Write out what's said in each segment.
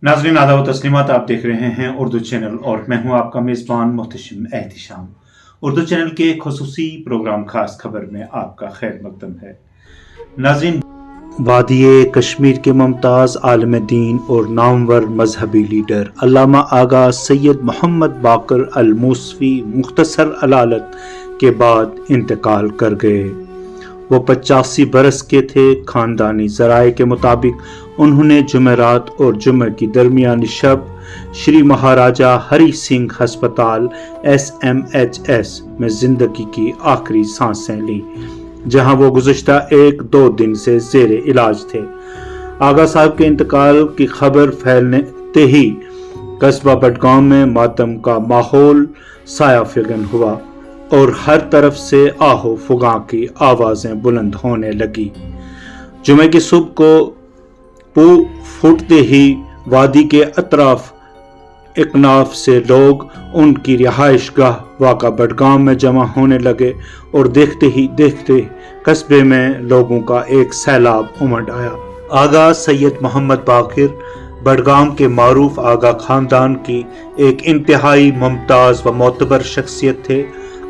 नाज़रीन आदाब व तस्लीमात, आप देख रहे हैं उर्दू चैनल और मैं हूं आपका मेज़बान मोहतशिम एहतिशाम। उर्दू चैनल के खुसूसी प्रोग्राम खास खबर में आपका खैर मकदम है। नाज़रीन, वादिये कश्मीर के मुमताज़ आलिम दीन और नामवर मजहबी लीडर अल्लामा आगा सैयद मोहम्मद बाकर अल मूसवी मुख्तसर अलालत के बाद इंतकाल कर गए। वो 85 बरस के थे। खानदानी ज़राए के मुताबिक उन्होंने जुमेरात और जुमे की दरमियानी शब श्री महाराजा हरी सिंह हस्पताल SMHS में ज़िंदगी की आखिरी सांसें ली, जहां वो गुज़श्ता 1-2 दिन से ज़ेरे इलाज थे। आगा साहब के इंतकाल की खबर फैलते ही कस्बा बडगाम में मातम का माहौल साया फिगन हुआ और हर तरफ से आहो फुगा की आवाज़ें बुलंद होने लगी। जुमे की सुबह को फूटते ही वादी के अतराफ इकनाफ से लोग उनकी रिहाइश गाह वाक़ा बडगाम में जमा होने लगे और देखते ही देखते कस्बे में लोगों का एक सैलाब उमड़ आया। आगा सैयद मोहम्मद बाकर बडगाम के मारूफ आगा खानदान की एक इंतहाई मुमताज़ व मोतबर शख्सियत थे।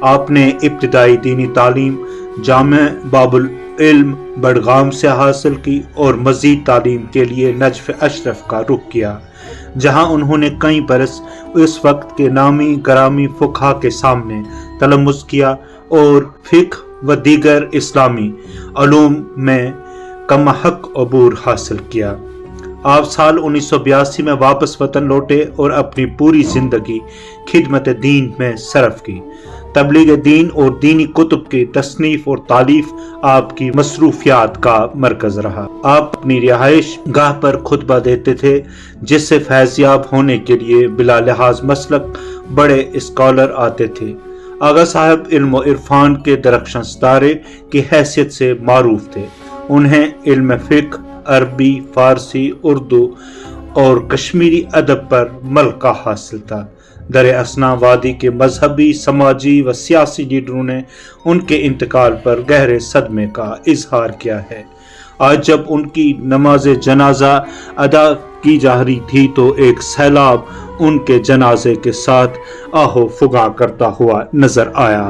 आपने इब्तिदाई दीनी तालीम जामे बाबुल इल्म बडगाम से हासिल की और मज़ीद तालीम के लिए नजफ़ अशरफ का रुख किया, जहां उन्होंने कई बरस उस वक्त के नामी गरामी फ़ुक़हा के सामने तलम्मुज़ किया और फ़िक़्ह व दीगर इस्लामी उलूम में कम-हक़ अबूर हासिल किया। आप साल 1982 में वापस वतन लौटे और अपनी पूरी ज़िंदगी खिदमत दीन में सरफ की। तबलीग दीन और दीनी कुतुब की तसनीफ और तालीफ आपकी मसरूफियात का मरकज रहा। आप अपनी रिहाइश गाह पर खुतबा देते थे, जिससे फैज़याब होने के लिए बिला लिहाज मसलक बड़े स्कॉलर आते थे। आगा साहब इल्म और इरफान के दरख्शां सितारे की हैसियत से मारूफ थे। उन्हें इल्म फ़िक़्ह, अरबी, फ़ारसी, उर्दू और कश्मीरी अदब पर मलका हासिल था। दर असना वादी के मजहबी, समाजी व सियासी लीडरों ने उनके इंतकाल पर गहरे सदमे का इजहार किया है। आज जब उनकी नमाज जनाजा अदा की जा रही थी तो एक सैलाब उनके जनाजे के साथ आहो फुगा करता हुआ नजर आया।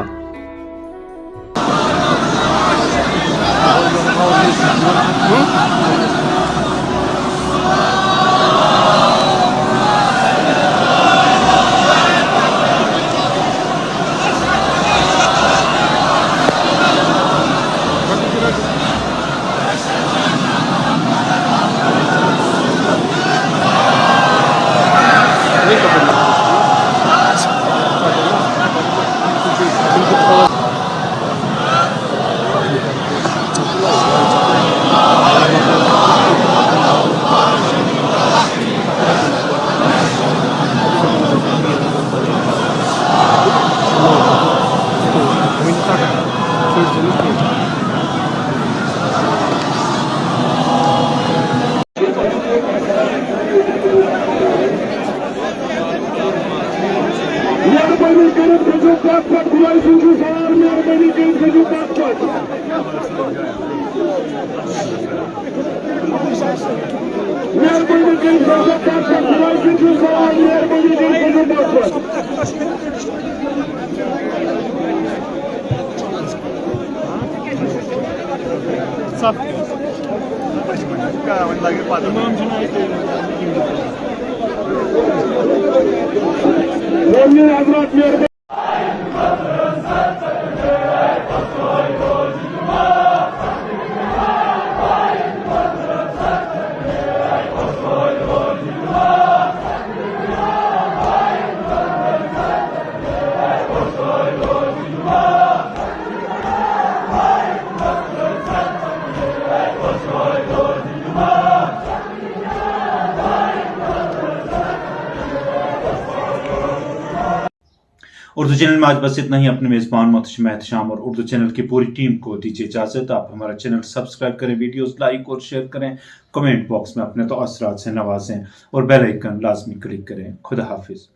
उर्दू चैनल में आज बस इतना ही। अपने मेज़बान मोहतशिम एहतिशाम और उर्दू चैनल की पूरी टीम को दीजिए इजाज़त। आप हमारा चैनल सब्सक्राइब करें, वीडियोस लाइक और शेयर करें, कमेंट बॉक्स में अपने तअस्सुरात से नवाजें और बेल आइकन लाजमी क्लिक करें। खुदा हाफिज़।